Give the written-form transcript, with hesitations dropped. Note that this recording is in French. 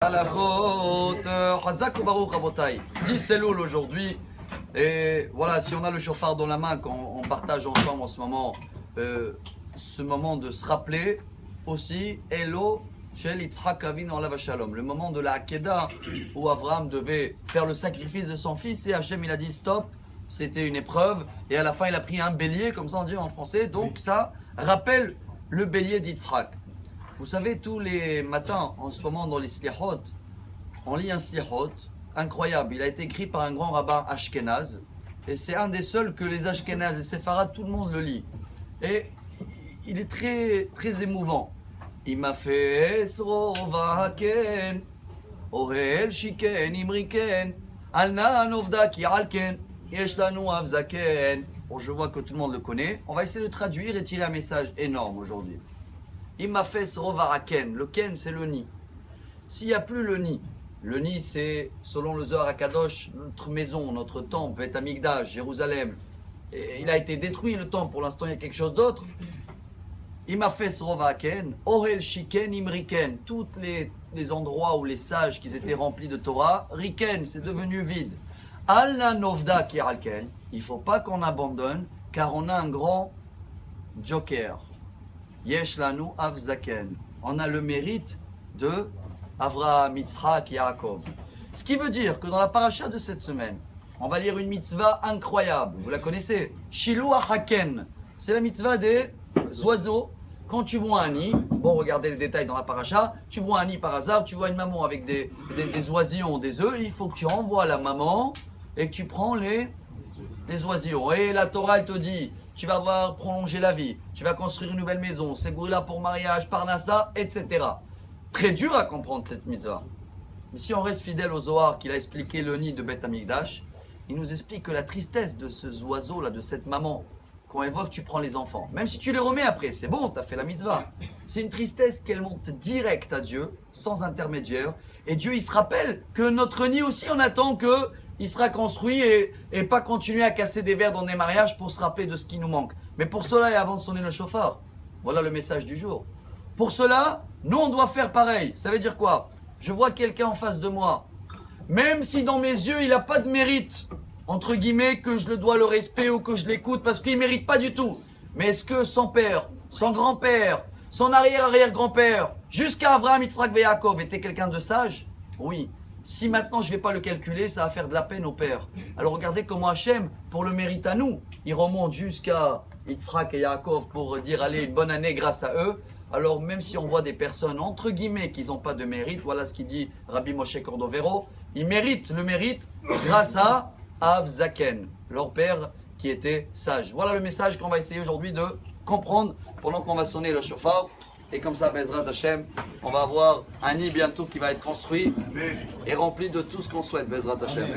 Halachot, Hazak ou Baruch Rabotai. 10 Elul aujourd'hui. Et voilà, si on a le chauffard dans la main, quand on partage ensemble en ce moment, ce moment de se rappeler aussi, Elo Shel Yitzhak Avinu Alav Shalom, le moment de la Hakeda où Abraham devait faire le sacrifice de son fils et Hachem il a dit stop, c'était une épreuve et à la fin il a pris un bélier, comme ça on dit en français, donc ça rappelle le bélier d'Yitzhak. Vous savez, tous les matins en ce moment dans les Slihot, on lit un Slihot incroyable, il a été écrit par un grand rabbin Ashkenaz et c'est un des seuls que les Ashkenaz et Séfarades, tout le monde le lit et il est très, très émouvant. Imafes rova ken, ohel shiken imriken, alna novda ki alken, yesh lanu avzaken. Bon, je vois que tout le monde le connaît. On va essayer de traduire et tirer un message énorme aujourd'hui. Imafes rova ken, le ken c'est le nid. S'il n'y a plus le nid c'est, selon le Zohar HaKadosh, notre maison, notre temple, Beth Amikdash, Jérusalem. Et il a été détruit le temple, pour l'instant il y a quelque chose d'autre. Imafes rovaken, ohel shiken imriken, tous les endroits où les sages qui étaient remplis de Torah, riken, c'est devenu vide. Alna novda ki alken, il ne faut pas qu'on abandonne, car on a un grand joker. Yesh lanu avzaken, on a le mérite de Avraham, Yitzhak, Yaakov. Ce qui veut dire que dans la paracha de cette semaine, on va lire une mitzvah incroyable, vous la connaissez, Shiluah Haken, c'est la mitzvah des oiseaux. Quand tu vois un nid, bon, regardez les détails dans la paracha, tu vois un nid par hasard, tu vois une maman avec des oisillons, des œufs, il faut que tu renvoies la maman et que tu prends les oisillons. Et la Torah, elle te dit, tu vas avoir prolongé la vie, tu vas construire une nouvelle maison, Ségourila pour mariage, Parnassa, etc. Très dur à comprendre cette mitzvah. Mais si on reste fidèle au Zohar qu'il a expliqué le nid de Beth Amikdash, il nous explique que la tristesse de ce oiseau-là, de cette maman, quand elle voit que tu prends les enfants, même si tu les remets après, c'est bon, tu as fait la mitzvah. C'est une tristesse qu'elle monte direct à Dieu, sans intermédiaire. Et Dieu, il se rappelle que notre nid aussi, on attend qu'il sera construit et pas continuer à casser des verres dans des mariages pour se rappeler de ce qui nous manque. Mais pour cela, et avant de sonner le chauffard, voilà le message du jour. Pour cela, nous, on doit faire pareil. Ça veut dire quoi? Je vois quelqu'un en face de moi, même si dans mes yeux, il n'a pas de mérite, entre guillemets, que je le dois le respect ou que je l'écoute parce qu'il ne mérite pas du tout. Mais est-ce que son père, son grand-père, son arrière-arrière-grand-père, jusqu'à Avraham, Yitzhak et Yaakov était quelqu'un de sage? Oui. Si maintenant je ne vais pas le calculer, ça va faire de la peine au père. Alors regardez comment Hachem, pour le mérite à nous, il remonte jusqu'à Yitzhak et Yaakov pour dire allez, une bonne année grâce à eux. Alors même si on voit des personnes, entre guillemets, qui n'ont pas de mérite, voilà ce qu'il dit Rabbi Moshe Cordovero, ils méritent le mérite grâce à Avzaken, leur père qui était sage. Voilà le message qu'on va essayer aujourd'hui de comprendre pendant qu'on va sonner le chauffard. Et comme ça, Bezrat Hashem, on va avoir un nid bientôt qui va être construit et rempli de tout ce qu'on souhaite, Bezrat Hashem.